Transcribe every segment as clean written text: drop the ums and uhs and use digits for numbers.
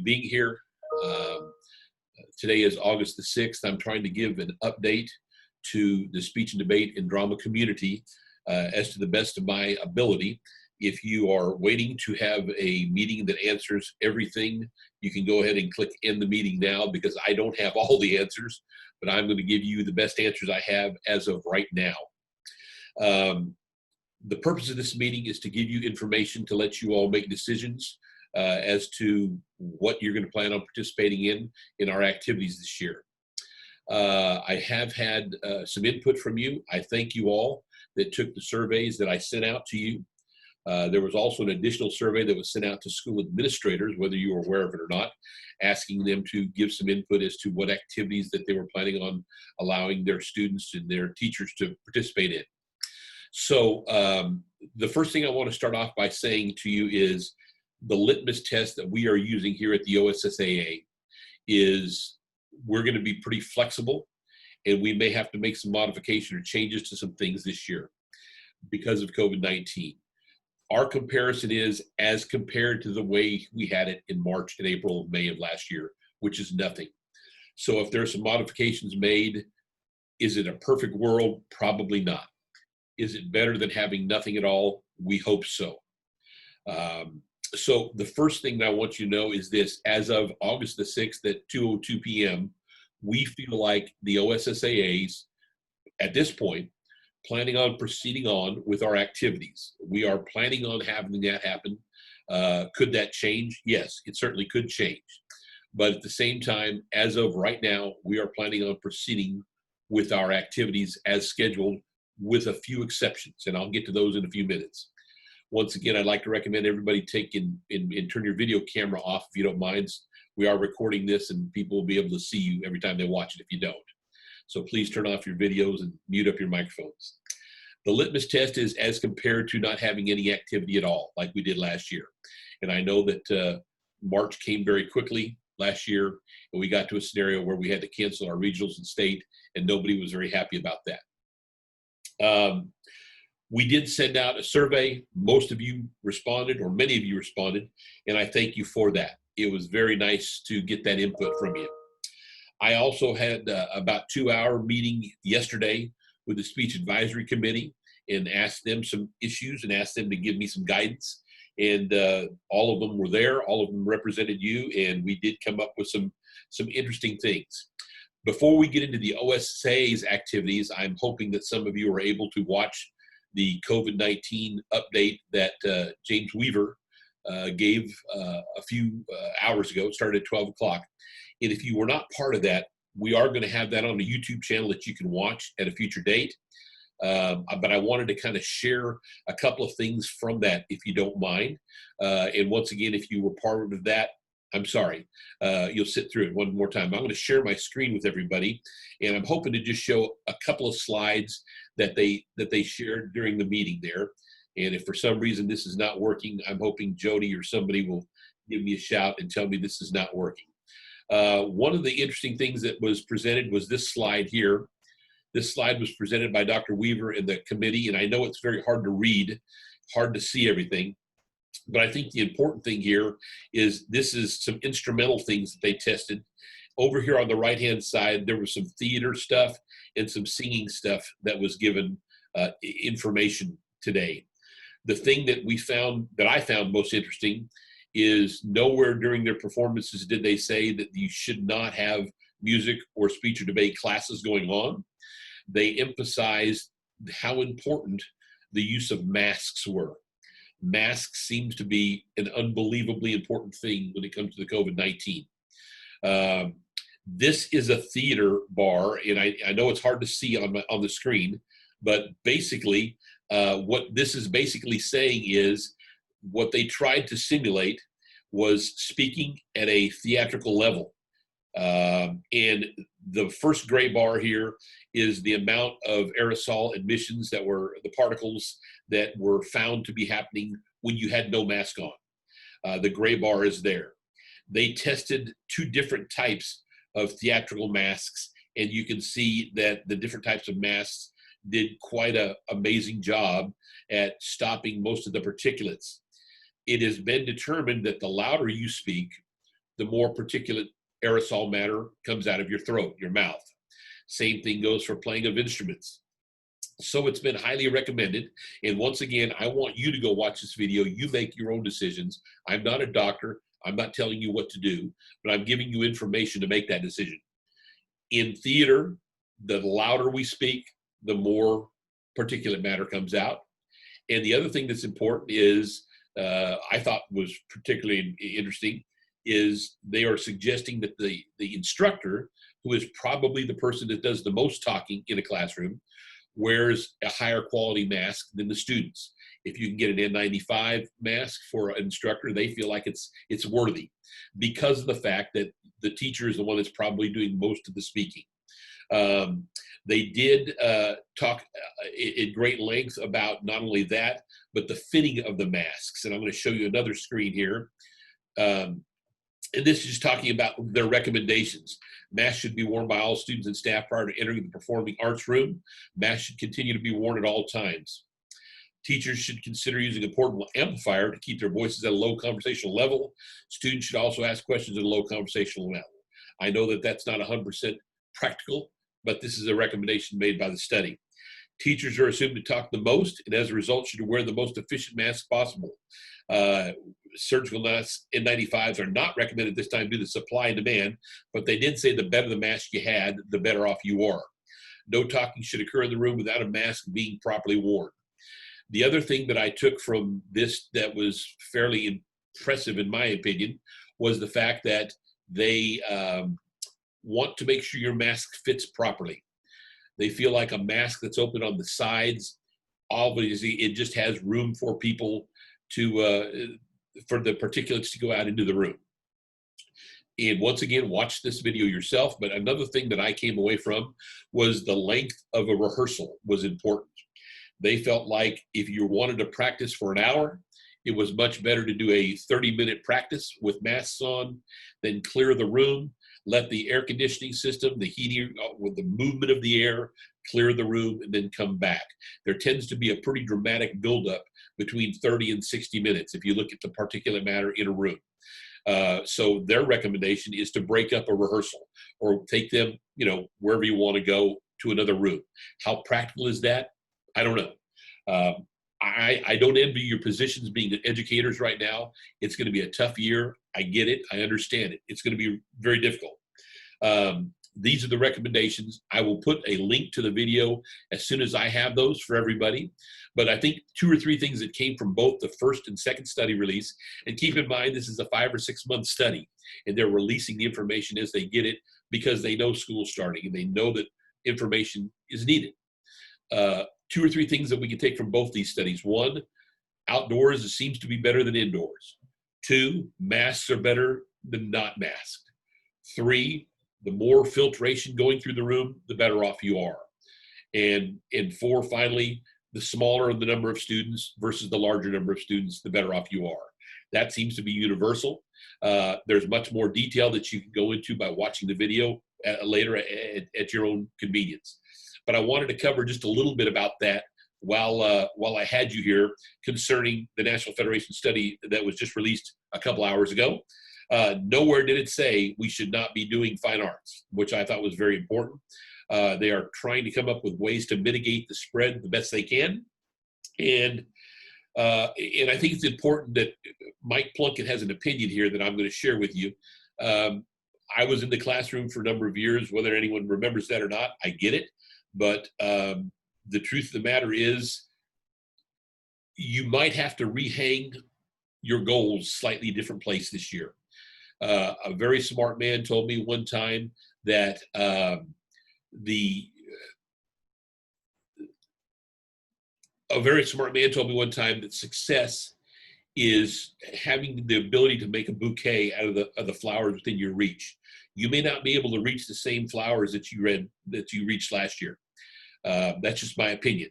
you being here. Today is August the 6th. I'm trying to give an update to the speech and debate and drama community as to the best of my ability. If you are waiting to have a meeting that answers everything, you can go ahead and click end the meeting now, because I don't have all the answers, but I'm going to give you the best answers I have as of right now. The purpose of this meeting is to give you information to let you all make decisions as to what you're going to plan on participating in our activities this year. I have had some input from you. I thank you all that took the surveys that I sent out to you. There was also an additional survey that was sent out to school administrators, whether you were aware of it or not, asking them to give some input as to what activities that they were planning on allowing their students and their teachers to participate in. So the first thing I want to start off by saying to you is the litmus test that we are using here at the OSSAA is we're going to be pretty flexible, and we may have to make some modification or changes to some things this year because of COVID-19. Our comparison is as compared to the way we had it in March and April and May of last year, which is nothing. So if there are some modifications made, is it a perfect world? Probably not. Is it better than having nothing at all? We hope so. So the first thing that I want you to know is this: as of August the 6th at 2:02 p.m., we feel like the OSSAAs at this point planning on proceeding on with our activities. We are planning on having that happen. Could that change? Yes, it certainly could change. But at the same time, as of right now, we are planning on proceeding with our activities as scheduled, with a few exceptions, and I'll get to those in a few minutes. Once again, I'd like to recommend everybody take and turn your video camera off if you don't mind. We are recording this, and people will be able to see you every time they watch it if you don't. So please turn off your videos and mute up your microphones. The litmus test is as compared to not having any activity at all, like we did last year. And I know that March came very quickly last year, and we got to a scenario where we had to cancel our regionals and state, and nobody was very happy about that. We did send out a survey. Most of you responded, or many of you responded, and I thank you for that. It was very nice to get that input from you. I also had about 2-hour meeting yesterday with the Speech Advisory Committee and asked them some issues and asked them to give me some guidance. And all of them were there. All of them represented you, and we did come up with some interesting things. Before we get into the OSSAA's activities, I'm hoping that some of you are able to watch the COVID-19 update that James Weaver gave a few hours ago. It started at 12 o'clock. And if you were not part of that, we are going to have that on the YouTube channel that you can watch at a future date. But I wanted to kind of share a couple of things from that, if you don't mind. And once again, if you were part of that, I'm sorry. You'll sit through it one more time. I'm going to share my screen with everybody, and I'm hoping to just show a couple of slides that they shared during the meeting there. And if for some reason this is not working, I'm hoping Jody or somebody will give me a shout and tell me this is not working. One of the interesting things that was presented was this slide here. This slide was presented by Dr. Weaver and the committee, and I know it's very hard to read, hard to see everything. But I think the important thing here is this is some instrumental things that they tested. Over here on the right-hand side, there was some theater stuff and some singing stuff that was given information today. The thing that I found most interesting is nowhere during their performances did they say that you should not have music or speech or debate classes going on. They emphasized how important the use of masks were. Masks seems to be an unbelievably important thing when it comes to the COVID-19. This is a theater bar, and I know it's hard to see on the screen, but basically what this is basically saying is what they tried to simulate was speaking at a theatrical level. And the first gray bar here is the amount of aerosol emissions that were the particles that were found to be happening when you had no mask on. The gray bar is there. They tested 2 different types of theatrical masks, and you can see that the different types of masks did quite an amazing job at stopping most of the particulates. It has been determined that the louder you speak, the more particulate aerosol matter comes out of your throat, your mouth. Same thing goes for playing of instruments. So it's been highly recommended. And once again, I want you to go watch this video. You make your own decisions. I'm not a doctor. I'm not telling you what to do, but I'm giving you information to make that decision. In theater, the louder we speak, the more particulate matter comes out. And the other thing that's important is, I thought was particularly interesting, is they are suggesting that the instructor, who is probably the person that does the most talking in a classroom, wears a higher quality mask than the students. If you can get an N95 mask for an instructor, they feel like it's worthy, because of the fact that the teacher is the one that's probably doing most of the speaking. They did talk at great length about not only that, but the fitting of the masks. And I'm going to show you another screen here. And this is just talking about their recommendations. Masks should be worn by all students and staff prior to entering the performing arts room. Masks should continue to be worn at all times. Teachers should consider using a portable amplifier to keep their voices at a low conversational level. Students should also ask questions at a low conversational level. I know that that's not 100% practical, but this is a recommendation made by the study. Teachers are assumed to talk the most, and as a result should wear the most efficient mask possible. Surgical masks, N95s, are not recommended this time due to supply and demand, but they did say the better the mask you had, the better off you are. No talking should occur in the room without a mask being properly worn. The other thing that I took from this that was fairly impressive, in my opinion, was the fact that they want to make sure your mask fits properly. They feel like a mask that's open on the sides, obviously it just has room for people to, for the particulates to go out into the room. And once again, watch this video yourself. But another thing that I came away from was the length of a rehearsal was important. They felt like if you wanted to practice for an hour, it was much better to do a 30-minute practice with masks on, then clear the room, let the air conditioning system, the heating, with the movement of the air, clear the room, and then come back. There tends to be a pretty dramatic buildup between 30 and 60 minutes if you look at the particulate matter in a room. So their recommendation is to break up a rehearsal or take them, wherever you want to go to another room. How practical is that? I don't know. I don't envy your positions being educators right now. It's going to be a tough year. I get it. I understand it. It's going to be very difficult. These are the recommendations. I will put a link to the video as soon as I have those for everybody. But I think 2 or 3 things that came from both the first and second study release, and keep in mind this is a 5 or 6 month study, and they're releasing the information as they get it because they know school's starting and they know that information is needed. 2 or 3 things that we can take from both these studies. 1, outdoors seems to be better than indoors. 2, masks are better than not masked. 3, the more filtration going through the room, the better off you are. And 4, finally, the smaller the number of students versus the larger number of students, the better off you are. That seems to be universal. There's much more detail that you can go into by watching the video later at your own convenience. But I wanted to cover just a little bit about that while I had you here concerning the National Federation study that was just released a couple hours ago. Nowhere did it say we should not be doing fine arts, which I thought was very important. They are trying to come up with ways to mitigate the spread the best they can. And I think it's important that Mike Plunkett has an opinion here that I'm going to share with you. I was in the classroom for a number of years. Whether anyone remembers that or not, I get it. But the truth of the matter is you might have to rehang your goals slightly different place this year. A very smart man told me one time that success is having the ability to make a bouquet out of the flowers within your reach. You may not be able to reach the same flowers that you reached last year. That's just my opinion.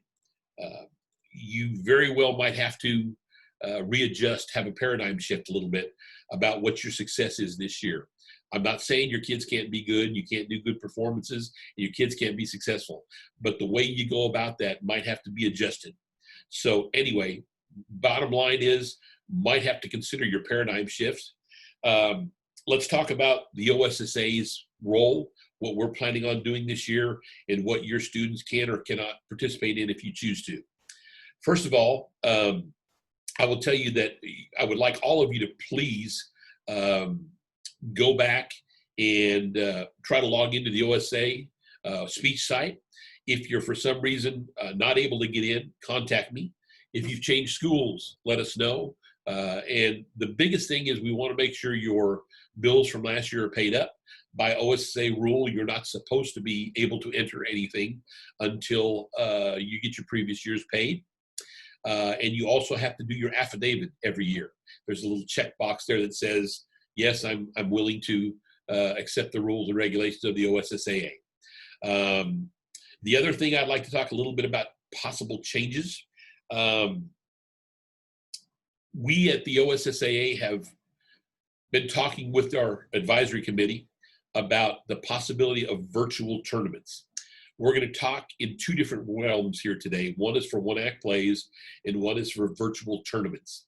You very well might have to readjust, have a paradigm shift a little bit about what your success is this year. I'm not saying your kids can't be good, you can't do good performances, and your kids can't be successful, but the way you go about that might have to be adjusted. So anyway, bottom line is, might have to consider your paradigm shift. let's talk about the OSSAA's role, what we're planning on doing this year, and what your students can or cannot participate in if you choose to. First of all, I will tell you that I would like all of you to please go back and try to log into the OSSAA speech site. If you're for some reason not able to get in, contact me. If you've changed schools, let us know. And the biggest thing is we want to make sure your bills from last year are paid up. By OSSAA rule, you're not supposed to be able to enter anything until you get your previous year's paid. And you also have to do your affidavit every year. There's a little checkbox there that says, yes, I'm willing to accept the rules and regulations of the OSSAA. The other thing I'd like to talk a little bit about possible changes. We at the OSSAA have been talking with our advisory committee about the possibility of virtual tournaments. We're going to talk in two different realms here today. One is for one-act plays, and one is for virtual tournaments.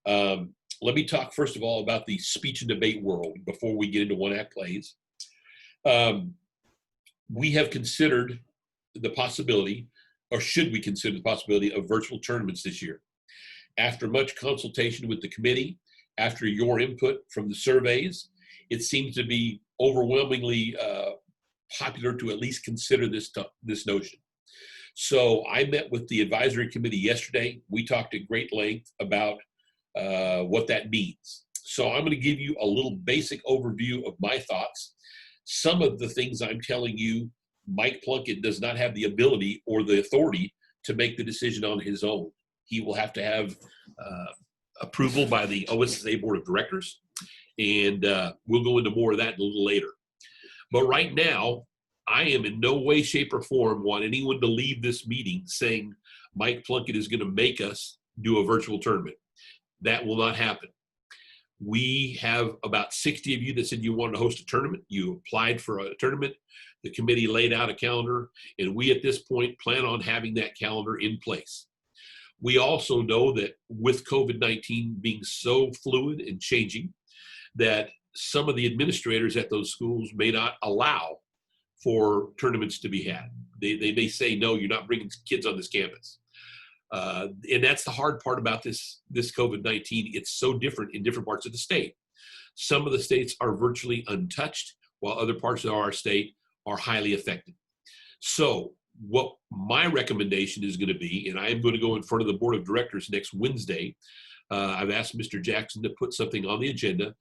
Let me talk first of all about the speech and debate world before we get into one-act plays. We have considered the possibility, or should we consider the possibility, of virtual tournaments this year. After much consultation with the committee, after your input from the surveys, it seems to be overwhelmingly popular to at least consider this notion. So I met with the advisory committee yesterday. We talked at great length about what that means. So I'm going to give you a little basic overview of my thoughts. Some of the things I'm telling you, Mike Plunkett does not have the ability or the authority to make the decision on his own. He will have to have approval by the OSSAA Board of Directors, and we'll go into more of that a little later. But right now, I am in no way, shape, or form want anyone to leave this meeting saying Mike Plunkett is going to make us do a virtual tournament. That will not happen. We have about 60 of you that said you wanted to host a tournament. You applied for a tournament. The committee laid out a calendar, and we at this point plan on having that calendar in place. We also know that with COVID-19 being so fluid and changing, that some of the administrators at those schools may not allow for tournaments to be had. They may say, no, you're not bringing kids on this campus. And that's the hard part about this COVID-19. It's so different in different parts of the state. Some of the states are virtually untouched, while other parts of our state are highly affected. So what my recommendation is going to be, and I am going to go in front of the board of directors next Wednesday. I've asked Mr. Jackson to put something on the agenda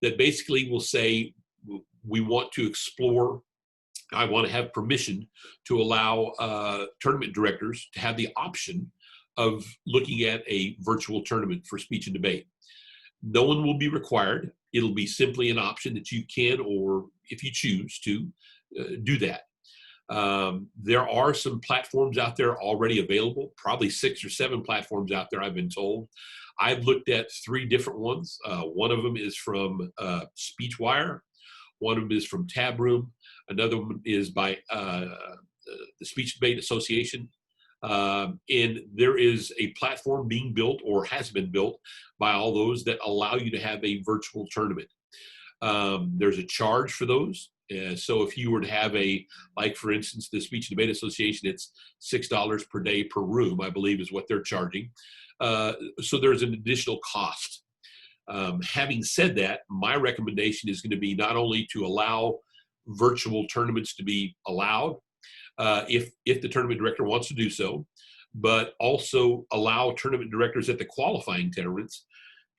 that basically will say we want to explore, I want to have permission to allow tournament directors to have the option of looking at a virtual tournament for speech and debate. No one will be required. It'll be simply an option that you can, or if you choose to, do that. There are some platforms out there already available, probably 6 or 7 platforms out there, I've been told. I've looked at 3 different ones. One of them is from SpeechWire. One of them is from Tab Room. Another one is by the Speech Debate Association. And there is a platform being built, or has been built, by all those that allow you to have a virtual tournament. There's a charge for those. So if you were to have like for instance, the Speech and Debate Association, it's $6 per day per room, I believe is what they're charging. So there's an additional cost. Having said that, my recommendation is going to be not only to allow virtual tournaments to be allowed, if the tournament director wants to do so, but also allow tournament directors at the qualifying tournaments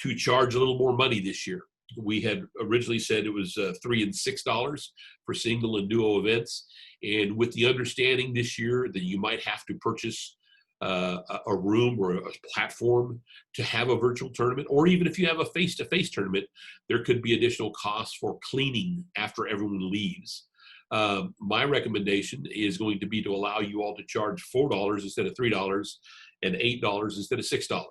to charge a little more money this year. We had originally said it was $3 and $6 for single and duo events, and with the understanding this year that you might have to purchase a room or a platform to have a virtual tournament, or even if you have a face-to-face tournament, there could be additional costs for cleaning after everyone leaves. My recommendation is going to be to allow you all to charge $4 instead of $3 and $8 instead of $6.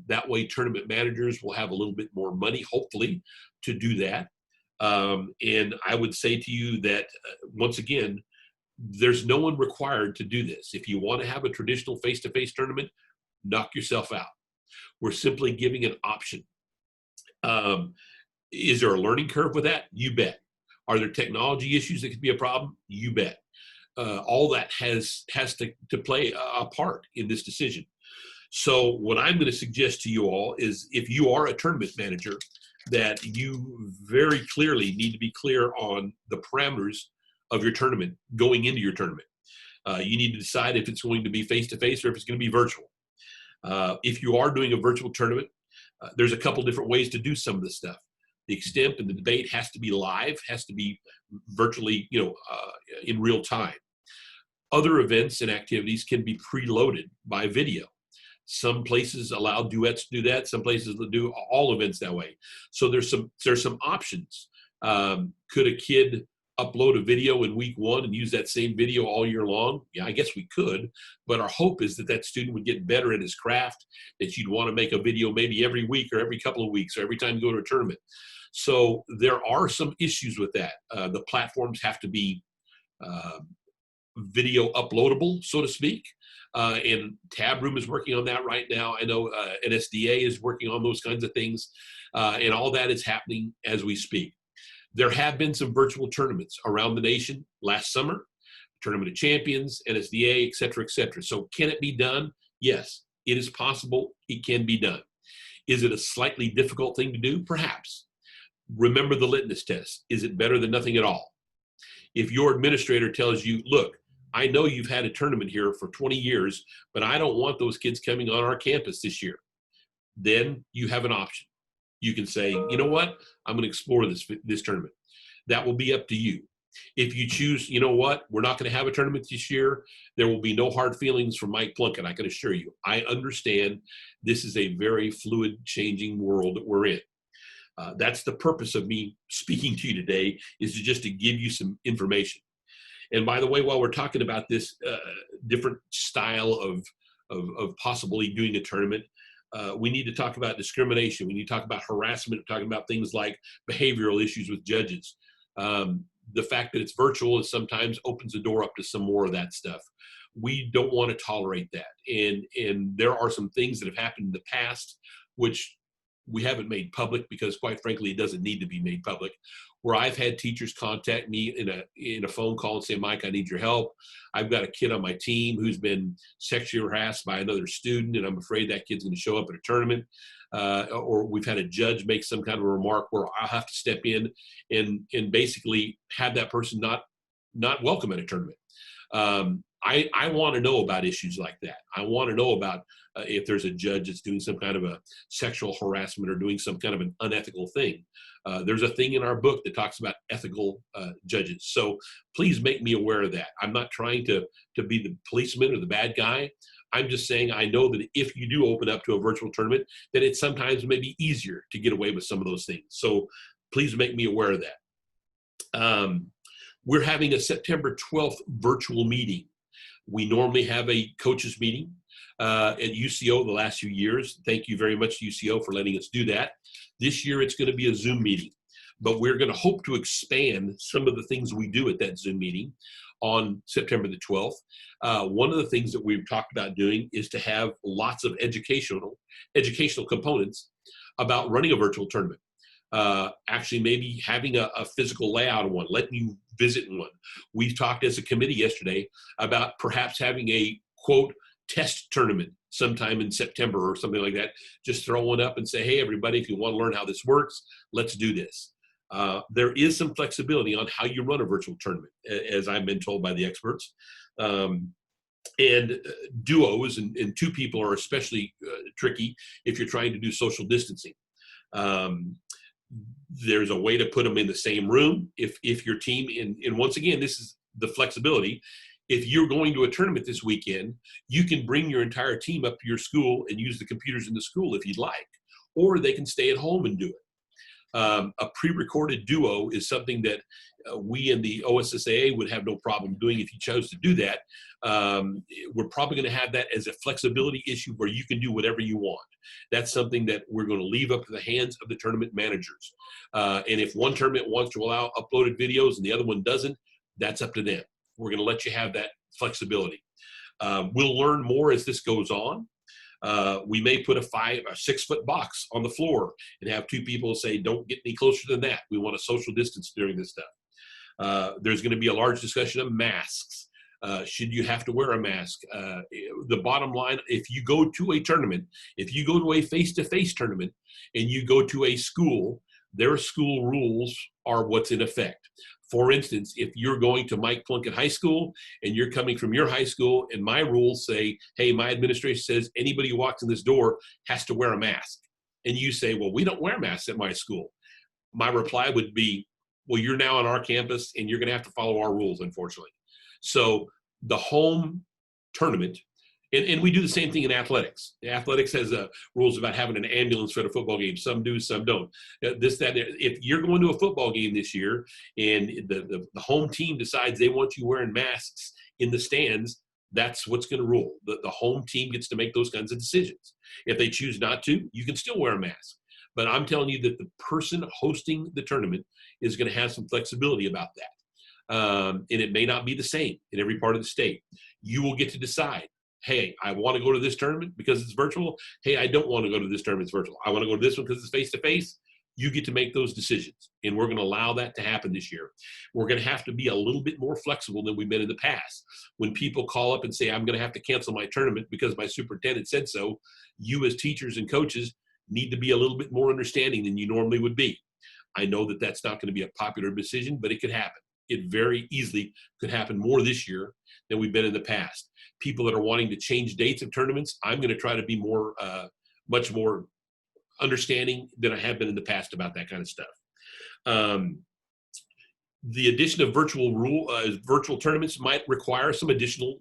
That way tournament managers will have a little bit more money, hopefully, to do that. And I would say to you that, once again, there's no one required to do this. If you want to have a traditional face-to-face tournament, knock yourself out. We're simply giving an option. Is there a learning curve with that? You bet. Are there technology issues that could be a problem? You bet. All that has to play a part in this decision. So what I'm going to suggest to you all is, if you are a tournament manager, that you very clearly need to be clear on the parameters of your tournament going into your tournament. You need to decide if it's going to be face-to-face or if it's going to be virtual. If you are doing a virtual tournament, there's a couple different ways to do some of this stuff. The extent and the debate has to be live, has to be virtually, in real time. Other events and activities can be preloaded by video. Some places allow duets to do that. Some places do all events that way. So there's some options. Could a kid upload a video in week one and use that same video all year long? Yeah, I guess we could, but our hope is that that student would get better at his craft, that you'd want to make a video maybe every week or every couple of weeks or every time you go to a tournament. So there are some issues with that. The platforms have to be video uploadable, so to speak. And Tab Room is working on that right now. I know NSDA is working on those kinds of things, and all that is happening as we speak. There have been some virtual tournaments around the nation last summer, Tournament of Champions, NSDA, et cetera, et cetera. So can it be done? Yes, it is possible. It can be done. Is it a slightly difficult thing to do? Perhaps. Remember the litmus test. Is it better than nothing at all? If your administrator tells you, look, I know you've had a tournament here for 20 years, but I don't want those kids coming on our campus this year, then you have an option. You can say, you know what, I'm going to explore this tournament. That will be up to you. If you choose, you know what, we're not going to have a tournament this year, there will be no hard feelings from Mike Plunkett, I can assure you. I understand this is a very fluid, changing world that we're in. That's the purpose of me speaking to you today, is just to give you some information. And by the way, while we're talking about this different style of possibly doing a tournament, we need to talk about discrimination. We need to talk about harassment, talking about things like behavioral issues with judges. The fact that it's virtual is sometimes opens the door up to some more of that stuff. We don't want to tolerate that. And there are some things that have happened in the past, which we haven't made public because, quite frankly, it doesn't need to be made public, where I've had teachers contact me in a phone call and say, Mike, I need your help. I've got a kid on my team who's been sexually harassed by another student, and I'm afraid that kid's going to show up at a tournament. Or we've had a judge make some kind of a remark where I'll have to step in and basically have that person not welcome at a tournament. I want to know about issues like that. I want to know about if there's a judge that's doing some kind of a sexual harassment or doing some kind of an unethical thing. There's a thing in our book that talks about ethical judges. So please make me aware of that. I'm not trying to be the policeman or the bad guy. I'm just saying I know that if you do open up to a virtual tournament, that it sometimes may be easier to get away with some of those things. So please make me aware of that. We're having a September 12th virtual meeting. We normally have a coaches meeting at UCO the last few years. Thank you very much, UCO, for letting us do that. This year, it's going to be a Zoom meeting, but we're going to hope to expand some of the things we do at that Zoom meeting on September the 12th. One of the things that we've talked about doing is to have lots of educational components about running a virtual tournament. Actually maybe having a physical layout of one, letting you visit one. We've talked as a committee yesterday about perhaps having a, quote, test tournament sometime in September or something like that. Just throw one up and say, hey, everybody, if you want to learn how this works, let's do this. There is some flexibility on how you run a virtual tournament, as I've been told by the experts. And duos and two people are especially tricky if you're trying to do social distancing. There's a way to put them in the same room if your team, and once again, this is the flexibility. If you're going to a tournament this weekend, you can bring your entire team up to your school and use the computers in the school if you'd like, or they can stay at home and do it. A pre-recorded duo is something that we in the OSSAA would have no problem doing if you chose to do that. We're probably going to have that as a flexibility issue where you can do whatever you want. That's something that we're going to leave up to the hands of the tournament managers. And if one tournament wants to allow uploaded videos and the other one doesn't, that's up to them. We're going to let you have that flexibility. We'll learn more as this goes on. We may put a 6-foot box on the floor and have 2 people say, don't get any closer than that. We want a social distance during this stuff. There's going to be a large discussion of masks. Should you have to wear a mask? The bottom line, if you go to a tournament, if you go to a face-to-face tournament and you go to a school, their school rules are what's in effect. For instance, if you're going to Mike Plunkett High School and you're coming from your high school and my rules say, hey, my administration says anybody who walks in this door has to wear a mask. And you say, well, we don't wear masks at my school. My reply would be, well, you're now on our campus and you're going to have to follow our rules, unfortunately. So the home tournament, and we do the same thing in athletics. Athletics has rules about having an ambulance for the football game. Some do, some don't. If you're going to a football game this year and the home team decides they want you wearing masks in the stands, that's what's going to rule. The home team gets to make those kinds of decisions. If they choose not to, you can still wear a mask. But I'm telling you that the person hosting the tournament is going to have some flexibility about that. And it may not be the same in every part of the state. You will get to decide, hey, I want to go to this tournament because it's virtual. Hey, I don't want to go to this tournament, it's virtual. I want to go to this one because it's face-to-face. You get to make those decisions, and we're going to allow that to happen this year. We're going to have to be a little bit more flexible than we've been in the past. When people call up and say, I'm going to have to cancel my tournament because my superintendent said so, you as teachers and coaches need to be a little bit more understanding than you normally would be. I know that that's not going to be a popular decision, but it could happen. It very easily could happen more this year than we've been in the past. People that are wanting to change dates of tournaments, I'm going to try to be more, much more understanding than I have been in the past about that kind of stuff. The addition of virtual tournaments might require some additional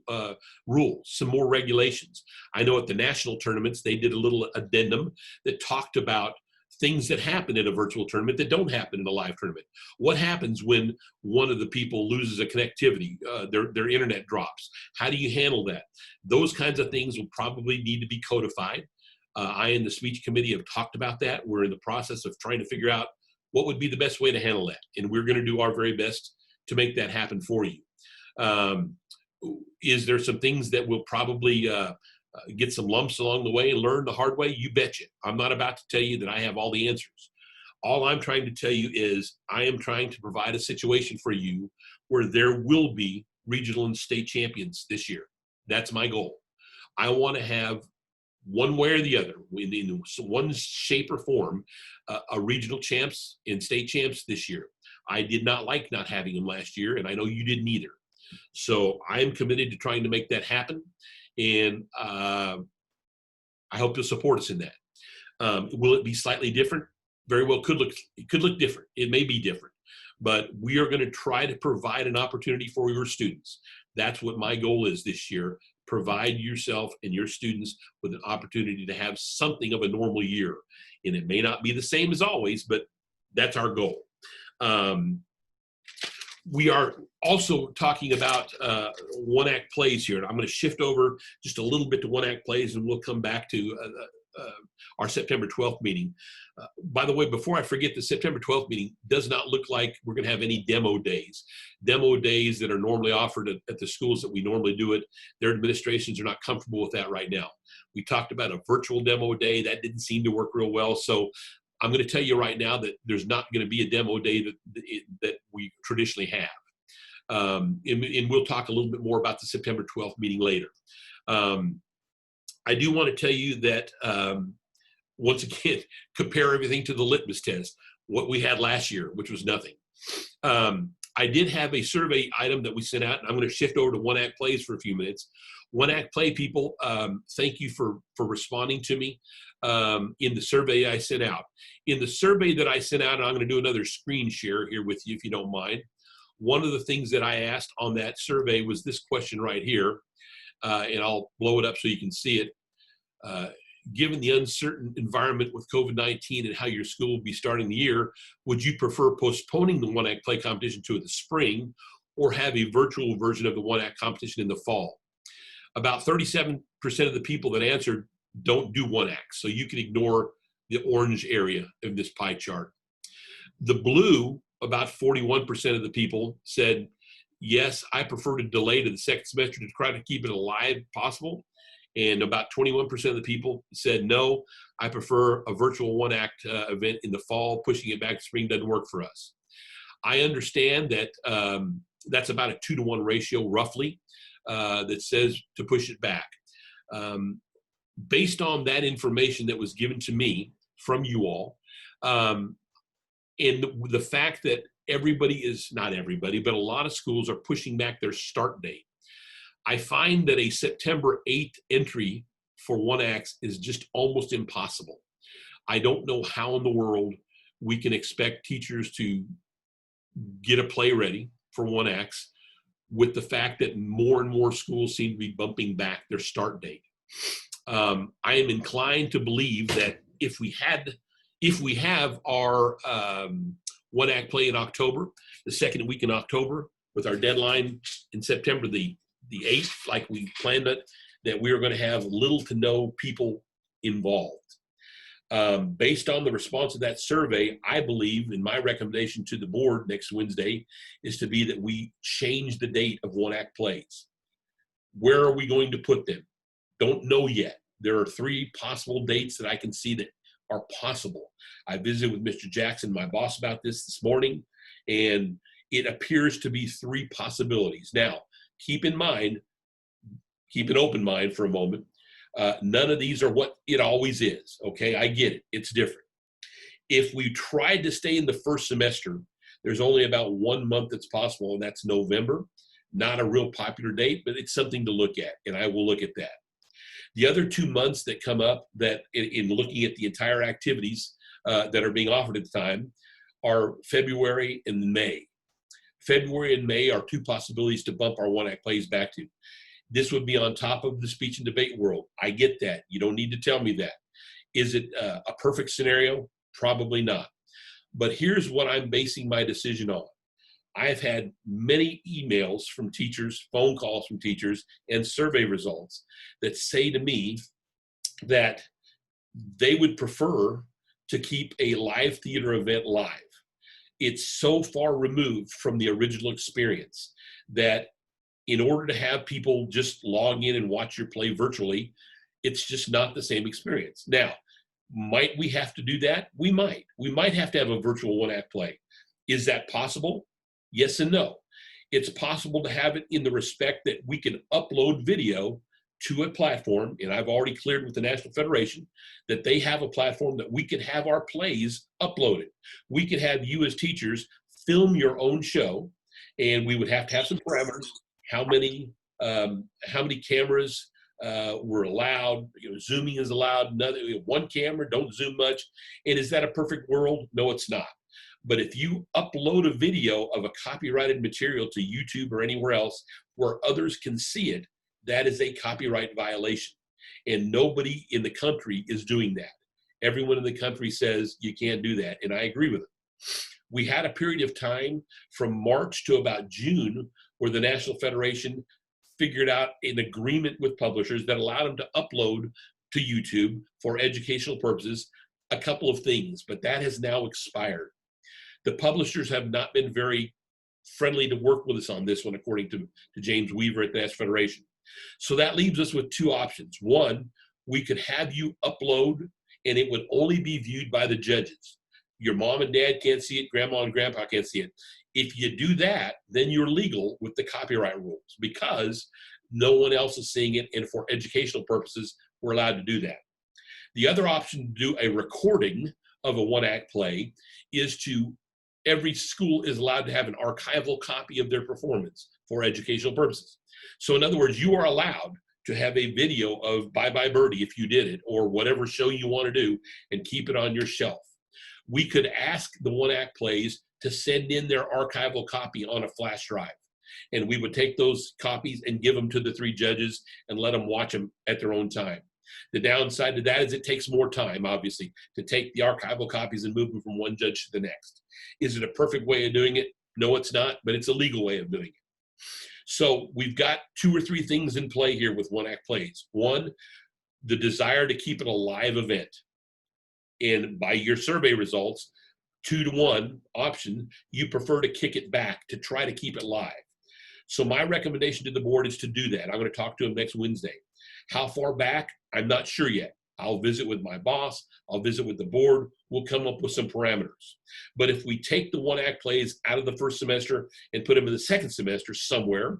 rules, some more regulations. I know at the national tournaments, they did a little addendum that talked about things that happen at a virtual tournament that don't happen in a live tournament. What happens when one of the people loses a connectivity, their internet drops? How do you handle that? Those kinds of things will probably need to be codified. I and the speech committee have talked about that. We're in the process of trying to figure out what would be the best way to handle that. And we're going to do our very best to make that happen for you. Is there some things that will probably get some lumps along the way and learn the hard way? You betcha. I'm not about to tell you that I have all the answers. All I'm trying to tell you is I am trying to provide a situation for you where there will be regional and state champions this year. That's my goal. I want to have one way or the other, in one shape or form, a regional champs and state champs this year. I did not like not having them last year, and I know you didn't either. So I am committed to trying to make that happen, and I hope you'll support us in that. Will it be slightly different? Very well, it could look different. It may be different, but we are going to try to provide an opportunity for your students. That's what my goal is this year. Provide yourself and your students with an opportunity to have something of a normal year. And it may not be the same as always, but that's our goal. We are also talking about one-act plays here. And I'm going to shift over just a little bit to one-act plays, and we'll come back to our September 12th meeting. By the way, before I forget, the September 12th meeting does not look like we're going to have any demo days. Demo days that are normally offered at the schools that we normally do it, their administrations are not comfortable with that right now. We talked about a virtual demo day. That didn't seem to work real well. So I'm going to tell you right now that there's not going to be a demo day that we traditionally have. And we'll talk a little bit more about the September 12th meeting later. I do want to tell you that, once again, compare everything to the litmus test, what we had last year, which was nothing. I did have a survey item that we sent out, and I'm going to shift over to one-act plays for a few minutes. One-act play people, thank you for responding to me in the survey I sent out. In the survey that I sent out, and I'm going to do another screen share here with you if you don't mind. One of the things that I asked on that survey was this question right here, and I'll blow it up so you can see it. Given the uncertain environment with COVID-19 and how your school will be starting the year, would you prefer postponing the one-act play competition to the spring or have a virtual version of the one-act competition in the fall? About 37% of the people that answered don't do one-act, so you can ignore the orange area of this pie chart. The blue, about 41% of the people said, yes, I prefer to delay to the second semester to try to keep it alive possible. And about 21% of the people said, no, I prefer a virtual one-act event in the fall. Pushing it back to spring doesn't work for us. I understand that that's about a 2-to-1 ratio, roughly, that says to push it back. Based on that information that was given to me from you all, and the fact that not everybody, but a lot of schools are pushing back their start date, I find that a September 8th entry for one acts is just almost impossible. I don't know how in the world we can expect teachers to get a play ready for one acts with the fact that more and more schools seem to be bumping back their start date. I am inclined to believe that if we have our one act play in October, the second week in October, with our deadline in September the 8th, like we planned it, that we are going to have little to no people involved. Based on the response of that survey, I believe, and my recommendation to the board next Wednesday is to be that we change the date of one act plays. Where are we going to put them? Don't know yet. There are 3 possible dates that I can see that are possible. I visited with Mr. Jackson, my boss, about this morning, and it appears to be 3 possibilities. Now, keep an open mind for a moment. None of these are what it always is, okay? I get it. It's different. If we tried to stay in the first semester, there's only about 1 month that's possible, and that's November. Not a real popular date, but it's something to look at, and I will look at that. The other 2 months that come up that in looking at the entire activities that are being offered at the time are February and May. February and May are 2 possibilities to bump our one act plays back to. This would be on top of the speech and debate world. I get that. You don't need to tell me that. Is it a perfect scenario? Probably not. But here's what I'm basing my decision on. I've had many emails from teachers, phone calls from teachers, and survey results that say to me that they would prefer to keep a live theater event live. It's so far removed from the original experience that in order to have people just log in and watch your play virtually, it's just not the same experience. Now, might we have to do that? We might. We might have to have a virtual one-act play. Is that possible? Yes and no. It's possible to have it in the respect that we can upload video to a platform, and I've already cleared with the National Federation that they have a platform that we could have our plays uploaded. We could have you as teachers film your own show, and we would have to have some parameters. How many cameras were allowed? Zooming is allowed. One camera, don't zoom much. And is that a perfect world? No, it's not. But if you upload a video of a copyrighted material to YouTube or anywhere else where others can see it, that is a copyright violation. And nobody in the country is doing that. Everyone in the country says you can't do that, and I agree with it. We had a period of time from March to about June where the National Federation figured out an agreement with publishers that allowed them to upload to YouTube for educational purposes a couple of things, but that has now expired. The publishers have not been very friendly to work with us on this one, according to James Weaver at the National Federation. So that leaves us with 2 options. One, we could have you upload and it would only be viewed by the judges. Your mom and dad can't see it, grandma and grandpa can't see it. If you do that, then you're legal with the copyright rules because no one else is seeing it, and for educational purposes, we're allowed to do that. The other option to do a recording of a one-act play is every school is allowed to have an archival copy of their performance for educational purposes. So in other words, you are allowed to have a video of Bye Bye Birdie if you did it, or whatever show you want to do, and keep it on your shelf. We could ask the one-act plays to send in their archival copy on a flash drive. And we would take those copies and give them to the 3 judges and let them watch them at their own time. The downside to that is it takes more time, obviously, to take the archival copies and move them from one judge to the next. Is it a perfect way of doing it? No, it's not, but it's a legal way of doing it. So we've got 2 or 3 things in play here with one-act plays. One, the desire to keep it a live event. And by your survey results, 2-to-1 option, you prefer to kick it back to try to keep it live. So my recommendation to the board is to do that. I'm going to talk to them next Wednesday. How far back? I'm not sure yet. I'll visit with my boss. I'll visit with the board. We'll come up with some parameters. But if we take the one-act plays out of the first semester and put them in the second semester somewhere,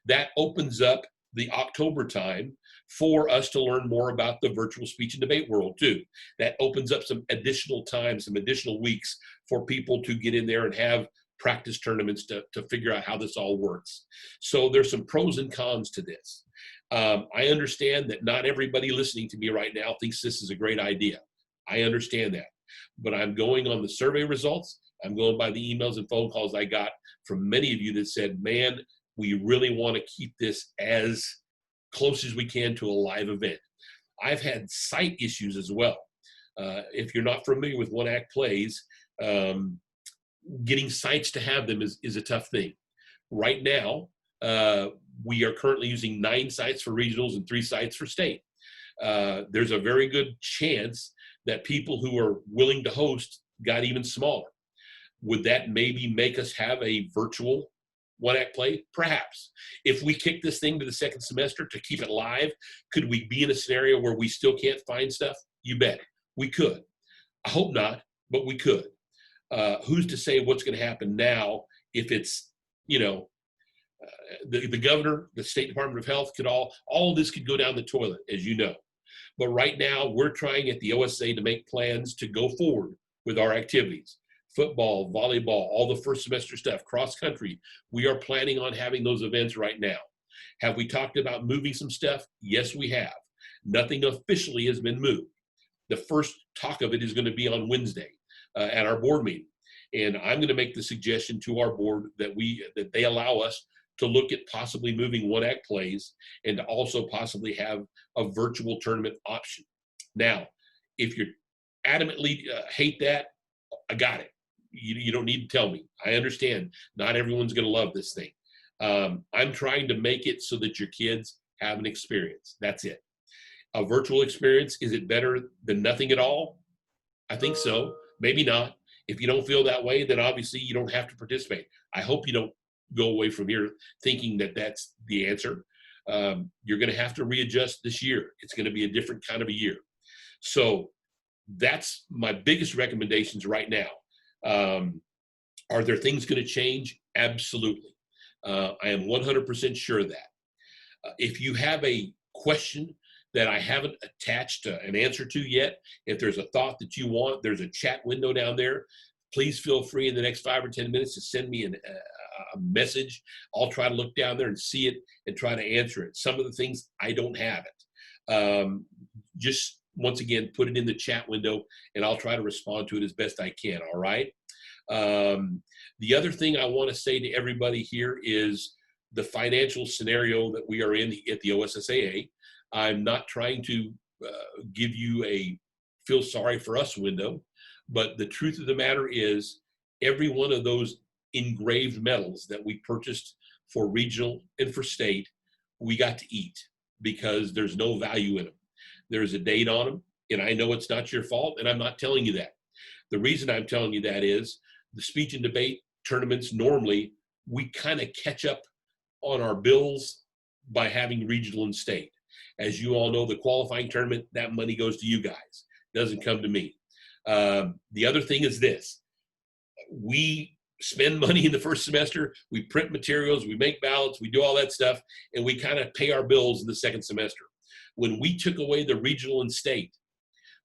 that opens up the October time for us to learn more about the virtual speech and debate world too. That opens up some additional time, some additional weeks for people to get in there and have practice tournaments to figure out how this all works. So there's some pros and cons to this. I understand that not everybody listening to me right now thinks this is a great idea. I understand that. But I'm going on the survey results. I'm going by the emails and phone calls I got from many of you that said, man, we really want to keep this as close as we can to a live event. I've had site issues as well. If you're not familiar with one-act plays, getting sites to have them is a tough thing. Right now, we are currently using 9 sites for regionals and 3 sites for state. There's a very good chance that people who are willing to host got even smaller. Would that maybe make us have a virtual one-act play? Perhaps. If we kick this thing to the second semester to keep it live, could we be in a scenario where we still can't find stuff? You bet. We could. I hope not, but we could. Who's to say what's going to happen now if it's, the governor, the State Department of Health could all of this could go down the toilet, as you know. But right now, we're trying at the OSSAA to make plans to go forward with our activities. Football, volleyball, all the first semester stuff, cross country. We are planning on having those events right now. Have we talked about moving some stuff? Yes, we have. Nothing officially has been moved. The first talk of it is going to be on Wednesday at our board meeting. And I'm going to make the suggestion to our board that they allow us to look at possibly moving one-act plays and to also possibly have a virtual tournament option. Now, if you adamantly hate that, I got it. You don't need to tell me. I understand. Not everyone's going to love this thing. I'm trying to make it so that your kids have an experience. That's it. A virtual experience, is it better than nothing at all? I think so. Maybe not. If you don't feel that way, then obviously you don't have to participate. I hope you don't go away from here thinking that that's the answer. You're going to have to readjust this year. It's going to be a different kind of a year. So that's my biggest recommendations right now. Are there things going to change? Absolutely. I am 100% sure of that. If you have a question that I haven't attached an answer to yet, if there's a thought that you want, there's a chat window down there. Please feel free in the next 5 or 10 minutes to send me a message. I'll try to look down there and see it and try to answer it. Some of the things I don't have it. Just once again, put it in the chat window and I'll try to respond to it as best I can. All right. The other thing I want to say to everybody here is the financial scenario that we are in at the OSSAA. I'm not trying to give you a feel sorry for us window, but the truth of the matter is every one of those engraved medals that we purchased for regional and for state, we got to eat because there's no value in them. There's a date on them, and I know it's not your fault, and I'm not telling you that. The reason I'm telling you that is the speech and debate tournaments, normally we kind of catch up on our bills by having regional and state. As you all know, the qualifying tournament, that money goes to you guys. It doesn't come to me. The other thing is this. We spend money in the first semester. We print materials. We make ballots. We do all that stuff. And we kind of pay our bills in the second semester. When we took away the regional and state,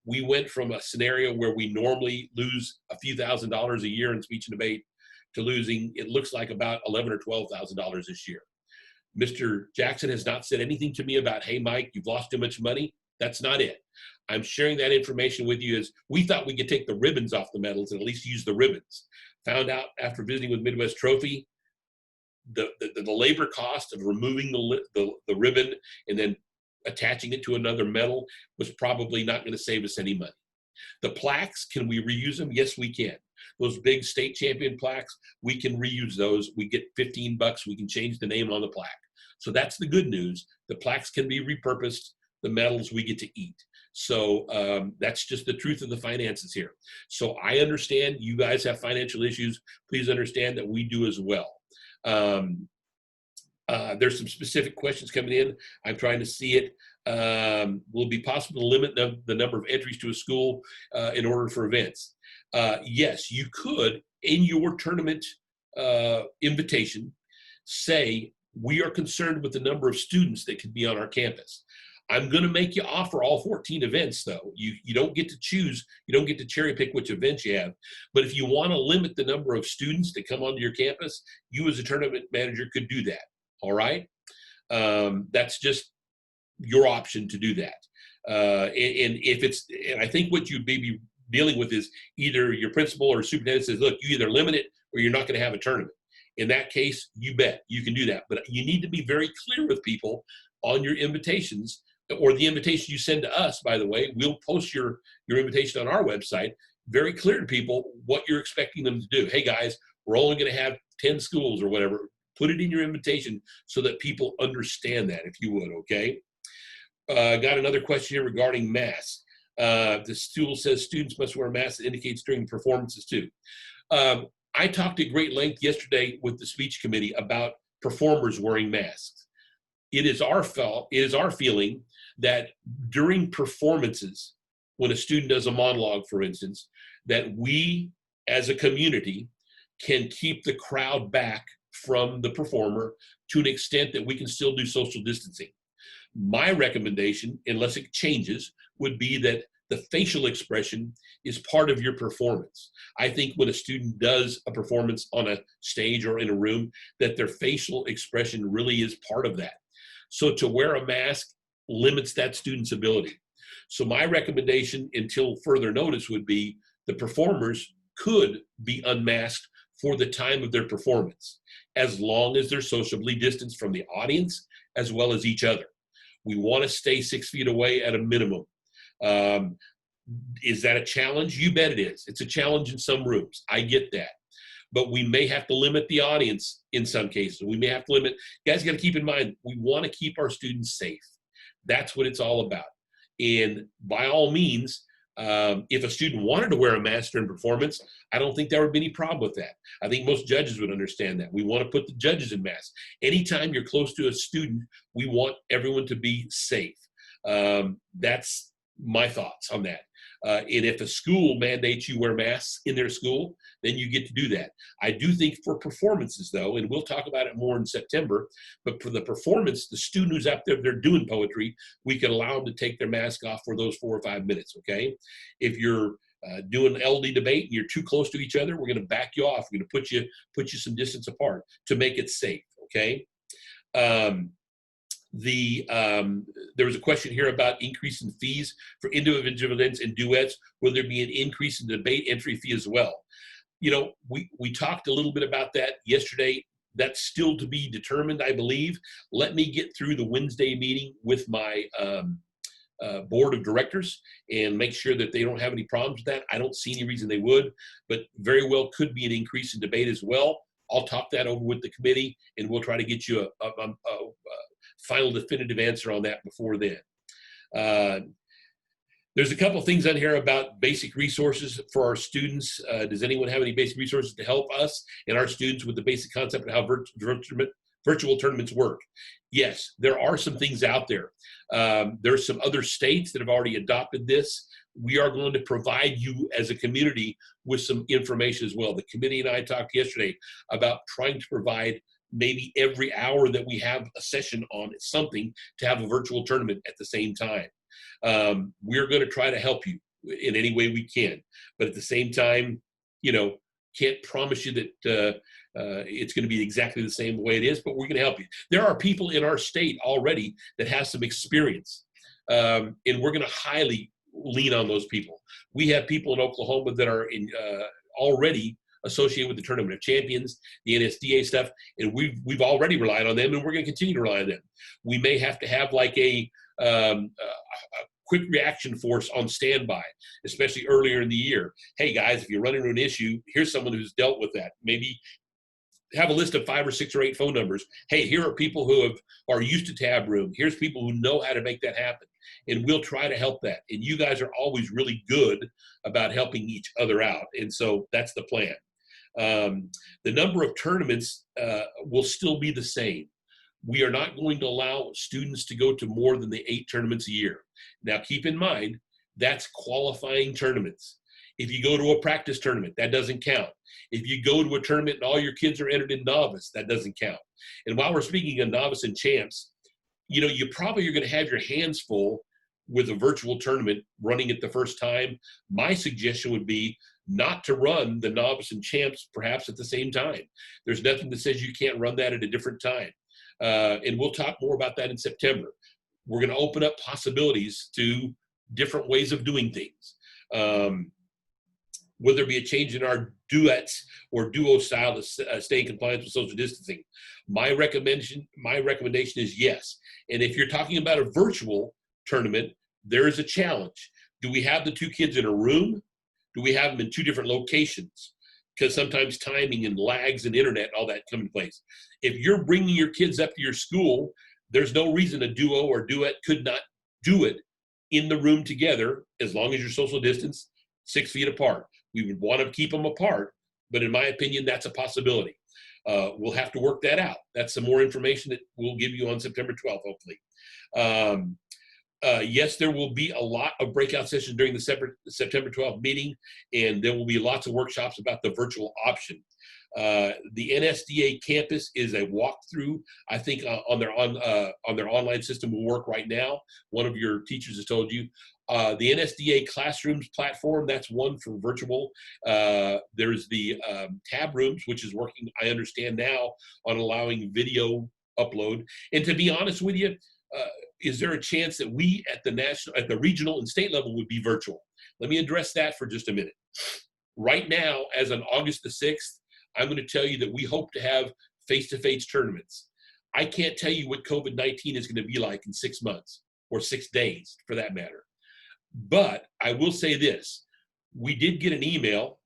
we went from a scenario where we normally lose a few $1,000s a year in speech and debate to losing, it looks like about $11,000 or $12,000 this year. Mr. Jackson has not said anything to me about, hey, Mike, you've lost too much money. That's not it. I'm sharing that information with you as we thought we could take the ribbons off the medals and at least use the ribbons. Found out after visiting with Midwest Trophy, the labor cost of removing the ribbon and then attaching it to another medal was probably not going to save us any money. The plaques, can we reuse them? Yes, we can. Those big state champion plaques, we can reuse those. We get $15. We can change the name on the plaque. So that's the good news. The plaques can be repurposed. The medals we get to eat. So that's just the truth of the finances here. So I understand you guys have financial issues. Please understand that we do as well. There's some specific questions coming in. I'm trying to see it. Will it be possible to limit the number of entries to a school in order for events? Yes, you could, in your tournament invitation, say, we are concerned with the number of students that could be on our campus. I'm going to make you offer all 14 events, though. You don't get to choose. You don't get to cherry pick which events you have. But if you want to limit the number of students that come onto your campus, you as a tournament manager could do that. All right? That's just your option to do that. And I think what you'd be dealing with is either your principal or superintendent says, look, you either limit it or you're not going to have a tournament. In that case, you bet you can do that. But you need to be very clear with people on your invitations, or the invitation you send to us, by the way. We'll post your invitation on our website, very clear to people what you're expecting them to do. Hey guys, we're only going to have 10 schools or whatever. Put it in your invitation so that people understand that, if you would, okay? Got another question here regarding masks. The stool says students must wear masks. It indicates during performances too. I talked at great length yesterday with the speech committee about performers wearing masks. It is our feeling that during performances, when a student does a monologue, for instance, that we as a community can keep the crowd back from the performer to an extent that we can still do social distancing. My recommendation, unless it changes, would be that the facial expression is part of your performance. I think when a student does a performance on a stage or in a room, that their facial expression really is part of that. So to wear a mask limits that student's ability. So my recommendation, until further notice, would be the performers could be unmasked for the time of their performance, as long as they're sociably distanced from the audience as well as each other. We want to stay 6 feet away at a minimum. Is that a challenge? You bet it is. It's a challenge in some rooms. I get that. But we may have to limit the audience in some cases. We may have to limit. You guys got to keep in mind, we want to keep our students safe. That's what it's all about. And by all means, if a student wanted to wear a mask during performance, I don't think there would be any problem with that. I think most judges would understand that. We want to put the judges in masks. Anytime you're close to a student, we want everyone to be safe. That's my thoughts on that. And if a school mandates you wear masks in their school, then you get to do that. I do think for performances, though, and we'll talk about it more in September, but for the performance, the student who's up there, they're doing poetry, we can allow them to take their mask off for those 4 or 5 minutes, okay? If you're doing LD debate and you're too close to each other, we're going to back you off. We're going to put you some distance apart to make it safe, okay? There was a question here about increase in fees for individual events and duets. Will there be an increase in debate entry fee as well? You know, we talked a little bit about that yesterday. That's still to be determined, I believe. Let me get through the Wednesday meeting with my board of directors and make sure that they don't have any problems with that. I don't see any reason they would, but very well could be an increase in debate as well. I'll talk that over with the committee, and we'll try to get you a final definitive answer on that before then. There's a couple of things on here about basic resources for our students. Does anyone have any basic resources to help us and our students with the basic concept of how virtual tournaments work? Yes, there are some things out there. There's some other states that have already adopted this. We are going to provide you as a community with some information as well. The committee and I talked yesterday about trying to provide maybe every hour that we have a session on something to have a virtual tournament at the same time. We're going to try to help you in any way we can, but at the same time, you know, can't promise you that it's going to be exactly the same way it is, but we're going to help you. There are people in our state already that have some experience, and we're going to highly lean on those people. We have people in Oklahoma that are already associated with the Tournament of Champions, the NSDA stuff, and we've already relied on them, and we're going to continue to rely on them. We may have to have like a quick reaction force on standby, especially earlier in the year. Hey guys, if you run into an issue, here's someone who's dealt with that. Maybe have a list of 5 or 6 or 8 phone numbers. Hey, here are people who are used to tab room. Here's people who know how to make that happen. And we'll try to help that. And you guys are always really good about helping each other out. And so that's the plan. The number of tournaments will still be the same. we are not going to allow students to go to more than the 8 tournaments a year. Now, keep in mind, that's qualifying tournaments. If you go to a practice tournament, that doesn't count. If you go to a tournament and all your kids are entered in novice, that doesn't count. And while we're speaking of novice and champs, you know, you probably are going to have your hands full with a virtual tournament running it the first time. My suggestion would be not to run the novice and champs perhaps at the same time. There's nothing that says you can't run that at a different time. And we'll talk more about that in September. We're going to open up possibilities to different ways of doing things. Will there be a change in our duets or duo style to stay in compliance with social distancing? My recommendation is yes. And if you're talking about a virtual tournament, there is a challenge. Do we have the 2 kids in a room? Do we have them in 2 different locations? Because sometimes timing and lags and internet and all that come into place. If you're bringing your kids up to your school, there's no reason a duo or duet could not do it in the room together as long as you're social distance 6 feet apart. We would want to keep them apart, but in my opinion, that's a possibility. We'll have to work that out. That's some more information that we'll give you on September 12th, hopefully. Yes, there will be a lot of breakout sessions during the September 12th meeting, and there will be lots of workshops about the virtual option. The NSDA campus is a walkthrough. I think on their online system will work right now. One of your teachers has told you. The NSDA Classrooms platform, that's one for virtual. There's the Tab Rooms, which is working, I understand now, on allowing video upload. And to be honest with you, is there a chance that we at the regional and state level would be virtual? Let me address that for just a minute. Right now, as on August the 6th, I'm going to tell you that we hope to have face-to-face tournaments. I can't tell you what COVID-19 is going to be like in 6 months or 6 days for that matter. But I will say this, we did get an email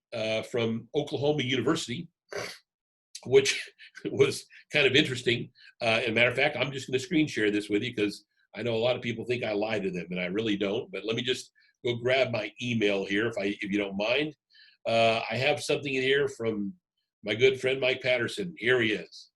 from Oklahoma University, which was kind of interesting. As a matter of fact, I'm just going to screen share this with you because I know a lot of people think I lie to them, and I really don't. But let me just go grab my email here, if you don't mind. I have something in here from my good friend Mike Patterson. Here he is.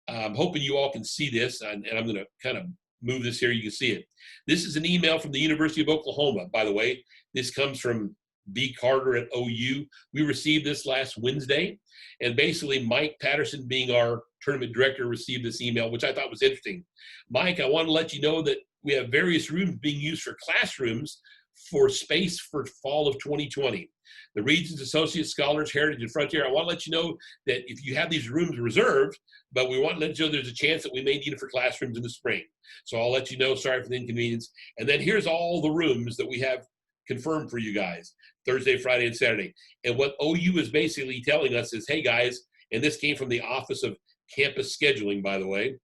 I'm hoping you all can see this, and I'm going to kind of move this here. You can see it. This is an email from the University of Oklahoma, by the way. This comes from B. Carter at OU. We received this last Wednesday, and basically Mike Patterson, being our tournament director, received this email, which I thought was interesting. Mike, I want to let you know that we have various rooms being used for classrooms for space for fall of 2020. The Regents, Associate Scholars, Heritage, and Frontier, I want to let you know that if you have these rooms reserved, but we want to let you know there's a chance that we may need it for classrooms in the spring. So I'll let you know, sorry for the inconvenience. And then here's all the rooms that we have confirmed for you guys, Thursday, Friday, and Saturday. And what OU is basically telling us is, hey guys, and this came from the Office of Campus Scheduling, by the way,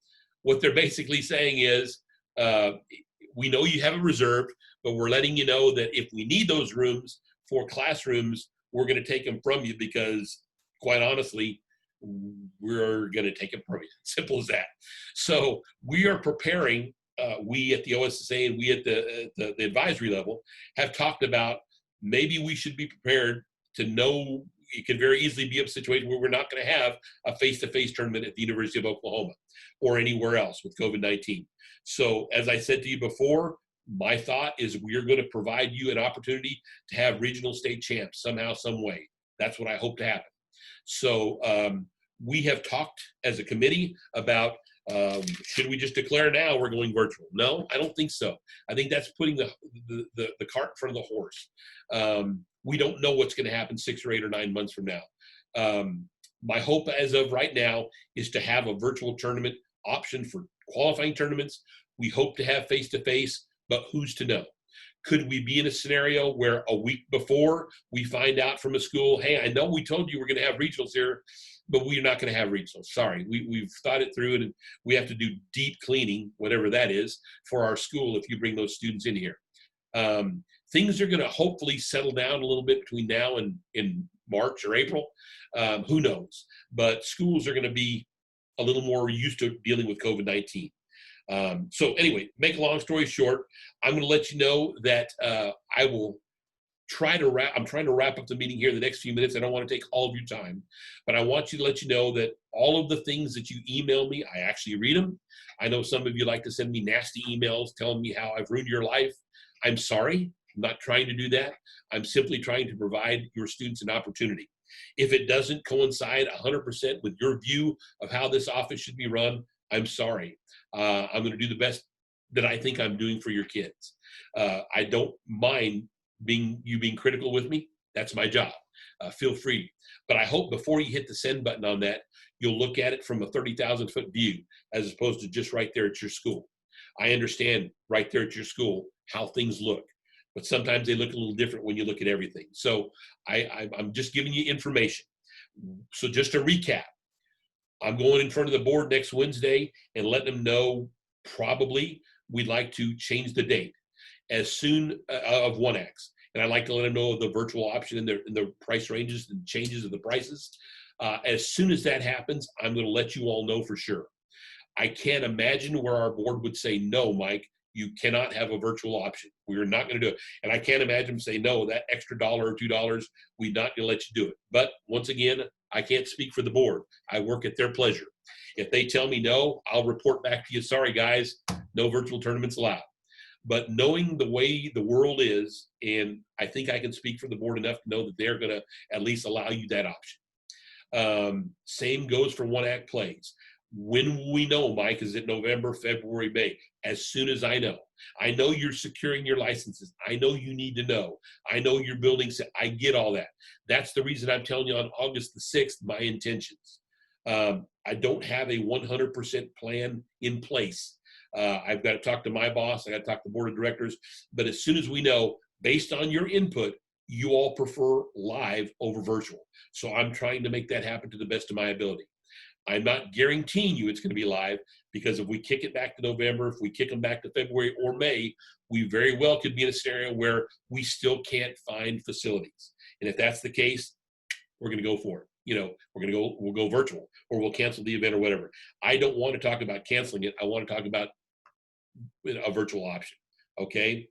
what they're basically saying is, we know you have it reserved, but we're letting you know that if we need those rooms for classrooms, we're going to take them from you because, quite honestly, we're going to take it from you. Simple as that. So we are preparing, we at the OSSAA and we at the advisory level have talked about maybe we should be prepared to know it could very easily be a situation where we're not going to have a face-to-face tournament at the University of Oklahoma or anywhere else with COVID-19. So as I said to you before, my thought is we're going to provide you an opportunity to have regional state champs somehow, some way. That's what I hope to happen. So we have talked as a committee about should we just declare now we're going virtual? No, I don't think so. I think that's putting the cart in front of the horse. We don't know what's going to happen 6 or 8 or 9 months from now. My hope as of right now is to have a virtual tournament option for qualifying tournaments. We hope to have face-to-face, but who's to know? Could we be in a scenario where a week before we find out from a school, hey, I know we told you we're going to have regionals here, but we're not going to have regionals. Sorry, we've thought it through, and we have to do deep cleaning, whatever that is, for our school if you bring those students in here. Things are going to hopefully settle down a little bit between now and in March or April. Who knows? But schools are going to be a little more used to dealing with COVID-19. So anyway, make a long story short, I'm going to let you know that I will I'm trying to wrap up the meeting here in the next few minutes. I don't want to take all of your time, but I want you to let you know that all of the things that you email me, I actually read them. I know some of you like to send me nasty emails telling me how I've ruined your life. I'm sorry. I'm not trying to do that. I'm simply trying to provide your students an opportunity. If it doesn't coincide 100% with your view of how this office should be run, I'm sorry. I'm going to do the best that I think I'm doing for your kids. I don't mind being critical with me. That's my job. Feel free. But I hope before you hit the send button on that, you'll look at it from a 30,000-foot view as opposed to just right there at your school. I understand right there at your school how things look, but sometimes they look a little different when you look at everything. So I'm just giving you information. So just to recap, I'm going in front of the board next Wednesday and letting them know probably we'd like to change the date as soon of 1X. And I'd like to let them know of the virtual option and the price ranges and changes of the prices. As soon as that happens, I'm going to let you all know for sure. I can't imagine where our board would say, no, Mike, you cannot have a virtual option. We're not going to do it. And I can't imagine them say, no, that extra $1 or $2, we're not going to let you do it. But once again, I can't speak for the board. I work at their pleasure. If they tell me no, I'll report back to you, sorry guys, no virtual tournaments allowed. But knowing the way the world is, and I think I can speak for the board enough to know that they're going to at least allow you that option. Same goes for one-act plays. When will we know, Mike? Is it November, February, May? As soon as I know. I know you're securing your licenses. I know you need to know. I know you're building. I get all that. That's the reason I'm telling you on August the 6th, my intentions. I don't have a 100% plan in place. I've got to talk to my boss. I got to talk to the board of directors. But as soon as we know, based on your input, you all prefer live over virtual. So I'm trying to make that happen to the best of my ability. I'm not guaranteeing you it's going to be live, because if we kick it back to November, if we kick them back to February or May, we very well could be in a scenario where we still can't find facilities. And if that's the case, we're going to go for it. We'll go virtual, or we'll cancel the event or whatever. I don't want to talk about canceling it. I want to talk about a virtual option. Okay.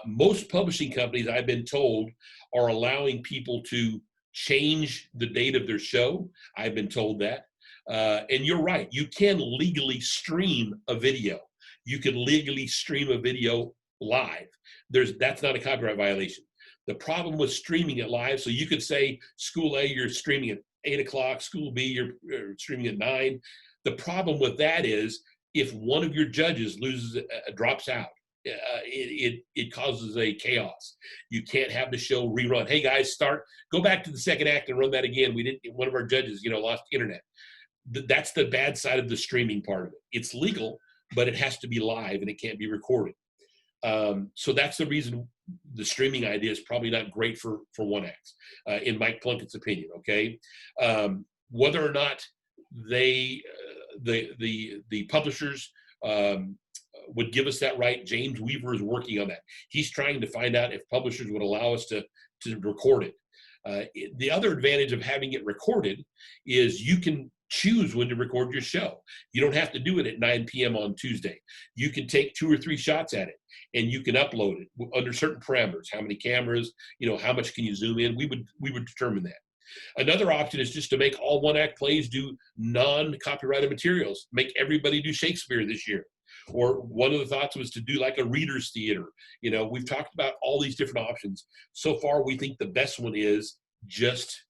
Most publishing companies, I've been told, are allowing people to change the date of their show. I've been told that. And you're right. You can legally stream a video. You can legally stream a video live. That's not a copyright violation. The problem with streaming it live, so you could say school A, you're streaming at 8 o'clock, school B, you're streaming at 9. The problem with that is if one of your judges drops out, it causes a chaos. You can't have the show rerun. Hey guys, go back to the second act and run that again. One of our judges, lost internet. That's the bad side of the streaming part of it. It's legal, but it has to be live and it can't be recorded. So that's the reason the streaming idea is probably not great for 1X, in Mike Plunkett's opinion. Okay, whether or not the publishers would give us that right, James Weaver is working on that. He's trying to find out if publishers would allow us to record it. The other advantage of having it recorded is you can choose when to record your show. You don't have to do it at 9 p.m. on Tuesday. You can take 2 or 3 shots at it, and you can upload it under certain parameters. How many cameras, how much can you zoom in? We would determine that. Another option is just to make all one-act plays do non-copyrighted materials. Make everybody do Shakespeare this year. Or one of the thoughts was to do like a reader's theater. We've talked about all these different options. So far, we think the best one is just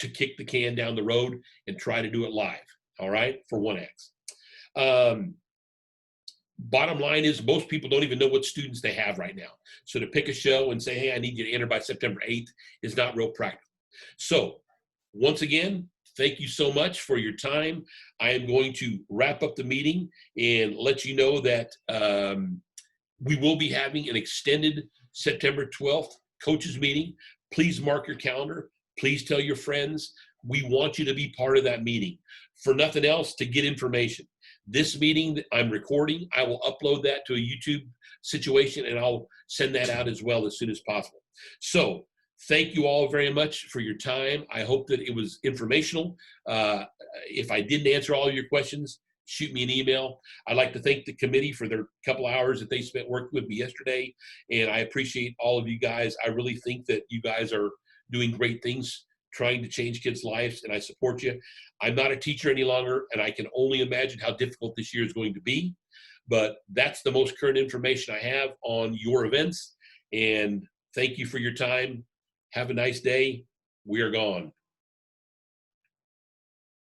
to kick the can down the road and try to do it live, all right, for 1X. Bottom line is most people don't even know what students they have right now. So to pick a show and say, hey, I need you to enter by September 8th is not real practical. So once again, thank you so much for your time. I am going to wrap up the meeting and let you know that we will be having an extended September 12th coaches meeting. Please mark your calendar. Please tell your friends. We want you to be part of that meeting. For nothing else, to get information. This meeting that I'm recording, I will upload that to a YouTube situation, and I'll send that out as well as soon as possible. So thank you all very much for your time. I hope that it was informational. If I didn't answer all of your questions, shoot me an email. I'd like to thank the committee for their couple hours that they spent working with me yesterday. And I appreciate all of you guys. I really think that you guys are doing great things trying to change kids' lives, and I support you. I'm not a teacher any longer, and I can only imagine how difficult this year is going to be. But that's the most current information I have on your events. And thank you for your time. Have a nice day. We are gone.